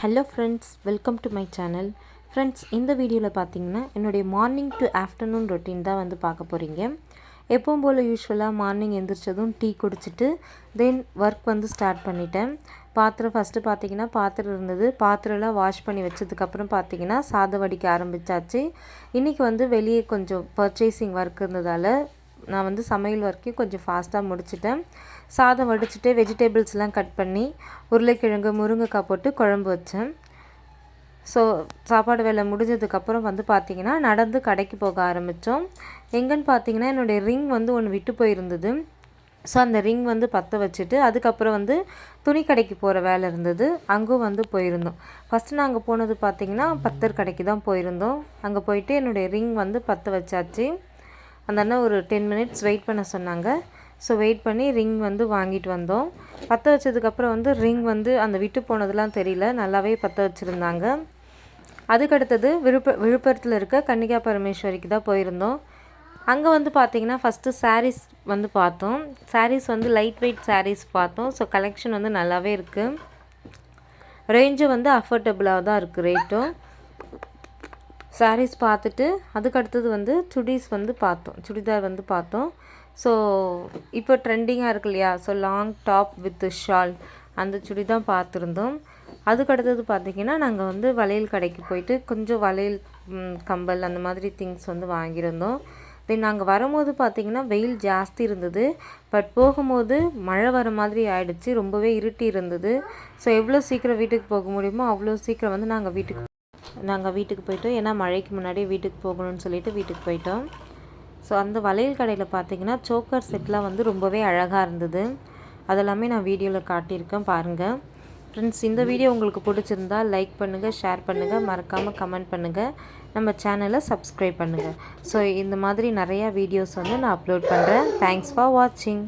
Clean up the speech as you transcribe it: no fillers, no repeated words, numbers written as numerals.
Hello friends, welcome to my channel. Friends, இந்த வீடியோவில் பார்த்தீங்கன்னா என்னுடைய மார்னிங் டு ஆஃப்டர்நூன் ரொட்டீன் தான் வந்து பார்க்க போகிறீங்க. எப்பவும் போல் யூஸ்வலாக மார்னிங் எழுந்திரிச்சதும் டீ குடிச்சிட்டு தென் ஒர்க் வந்து ஸ்டார்ட் பண்ணிட்டேன். ஃபஸ்ட்டு பார்த்தீங்கன்னா பாத்திரம் இருந்தது. பாத்திரம்லாம் வாஷ் பண்ணி வச்சதுக்கப்புறம் பார்த்தீங்கன்னா சாதம் வடிக்க ஆரம்பித்தாச்சு. இன்றைக்கி வந்து வெளியே கொஞ்சம் பர்ச்சேசிங் ஒர்க் இருந்ததால் நான் வந்து சமையல் ஒர்க்கையும் கொஞ்சம் ஃபாஸ்ட்டாக முடிச்சிட்டேன். சாதம் வடிச்சிட்டு வெஜிடபிள்ஸ்லாம் கட் பண்ணி உருளைக்கிழங்கு முருங்கைக்காய் போட்டு குழம்பு வச்சேன். ஸோ சாப்பாடு வேலை முடிஞ்சதுக்கப்புறம் வந்து பார்த்திங்கன்னா நடந்து கடைக்கு போக ஆரம்பித்தோம். எங்கன்னு பார்த்தீங்கன்னா என்னுடைய ரிங் வந்து ஒன்று விட்டு போயிருந்தது. ஸோ அந்த ரிங் வந்து பற்ற வச்சுட்டு அதுக்கப்புறம் வந்து துணி கடைக்கு போகிற வேலை இருந்தது. அங்கும் வந்து போயிருந்தோம். ஃபஸ்ட்டு நாங்கள் போனது பார்த்திங்கன்னா பத்தர் கடைக்கு தான் போயிருந்தோம். அங்கே போயிட்டு என்னுடைய ரிங் வந்து பற்ற வச்சாச்சு. அந்த அண்ணா ஒரு 10 மினிட்ஸ் வெயிட் பண்ண சொன்னாங்க. ஸோ வெயிட் பண்ணி ரிங் வந்து வாங்கிட்டு வந்தோம். பற்ற வச்சதுக்கப்புறம் வந்து ரிங் வந்து அந்த விட்டு போனதுலாம் தெரியல, நல்லாவே பற்ற வச்சுருந்தாங்க. அதுக்கடுத்தது விழுப்புரத்தில் இருக்க கன்னிகா பரமேஸ்வரிக்கு தான் போயிருந்தோம். அங்கே வந்து பார்த்திங்கன்னா ஃபஸ்ட்டு சாரீஸ் வந்து பார்த்தோம். சாரீஸ் வந்து லைட் வெயிட் சாரீஸ் பார்த்தோம். ஸோ கலெக்ஷன் வந்து நல்லாவே இருக்குது. ரேஞ்சும் வந்து அஃபோர்டபுளாக தான் இருக்குது ரேட்டும். சாரீஸ் பார்த்துட்டு அதுக்கடுத்தது வந்து சுடிதார் வந்து பார்த்தோம். ஸோ இப்போ ட்ரெண்டிங்காக இருக்கு இல்லையா, so long top with shawl அந்த சுடி தான் பார்த்துருந்தோம். அதுக்கடுத்தது பார்த்திங்கன்னா நாங்கள் வந்து வளையல் கடைக்கு போயிட்டு கொஞ்சம் வளையல் கம்பல் அந்த மாதிரி திங்ஸ் வந்து வாங்கியிருந்தோம். தென் நாங்கள் வரும்போது பார்த்திங்கன்னா வெயில் ஜாஸ்தி இருந்தது. பட் போகும்போது மழை வர மாதிரி ஆயிடுச்சு. ரொம்பவே இருட்டி இருந்தது. ஸோ எவ்வளோ சீக்கிரம் வீட்டுக்கு போக முடியுமோ அவ்வளோ சீக்கிரம் வந்து நாங்கள் வீட்டுக்கு போயிட்டோம். ஏன்னா மழைக்கு முன்னாடியே வீட்டுக்கு போகணும்னு சொல்லிட்டு வீட்டுக்கு போயிட்டோம். ஸோ அந்த வளையல் கடையில் பார்த்திங்கன்னா சோக்கர் செட்லாம் வந்து ரொம்பவே அழகாக இருந்தது. அதெல்லாமே நான் வீடியோவில் காட்டியிருக்கேன், பாருங்கள். ஃப்ரெண்ட்ஸ், இந்த வீடியோ உங்களுக்கு பிடிச்சிருந்தால் லைக் பண்ணுங்கள், ஷேர் பண்ணுங்கள், மறக்காமல் கமெண்ட் பண்ணுங்கள், நம்ம சேனலை சப்ஸ்கிரைப் பண்ணுங்கள். ஸோ இந்த மாதிரி நிறையா வீடியோஸ் வந்து நான் அப்லோட் பண்ணுறேன். தேங்க்ஸ் ஃபார் வாட்சிங்.